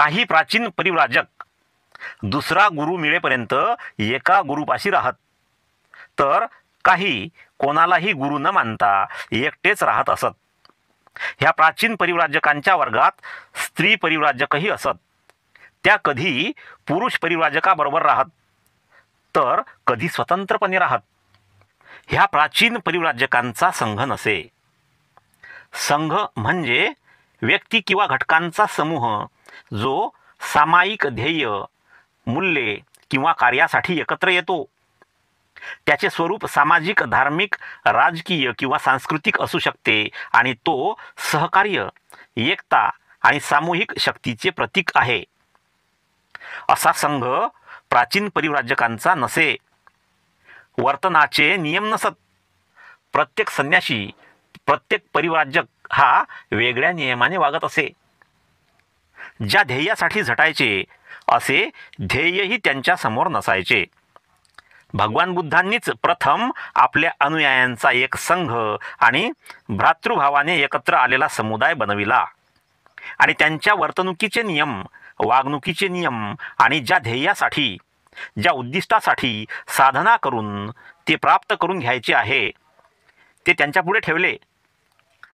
काही प्राचीन परिव्राजक दुसरा गुरु मिळेपर्यंत एका गुरुपाशी राहत, तर काही कोणालाही गुरु न मानता एकटेच राहत असत. ह्या प्राचीन परिव्राजकांच्या वर्गात स्त्री परिव्राजकही असत. त्या कधी पुरुष परिव्राजकाबरोबर राहत, तर कधी स्वतंत्रपणे राहत. ह्या प्राचीन परिव्राजकांचा संघ नसे. संघ म्हणजे व्यक्ती किंवा घटकांचा समूह जो सामायिक ध्येय, मूल्ये किंवा कार्यासाठी एकत्र येतो. त्याचे स्वरूप सामाजिक, धार्मिक, राजकीय किंवा सांस्कृतिक असू शकते आणि तो सहकार्य, एकता आणि सामूहिक शक्तीचे प्रतीक आहे. असा संघ प्राचीन परिव्राजकांचा नसे. वर्तनाचे नियम नसत. प्रत्येक संन्यासी, प्रत्येक परिव्राजक हा वेगळ्या नियमाने वागत असे. ज्या ध्येयासाठी झटायचे असे ध्येयही त्यांच्या समोर नसायचे. भगवान बुद्धांनीच प्रथम आपल्या अनुयायांचा एक संघ आणि भ्रातृभावाने एकत्र आलेला समुदाय बनविला आणि त्यांच्या वर्तणुकीचे नियम, वागणुकीचे नियम आणि ज्या ध्येयासाठी, ज्या उद्दिष्टासाठी साधना करून ते प्राप्त करून घ्यायचे आहे ते त्यांच्या पुढे ठेवले.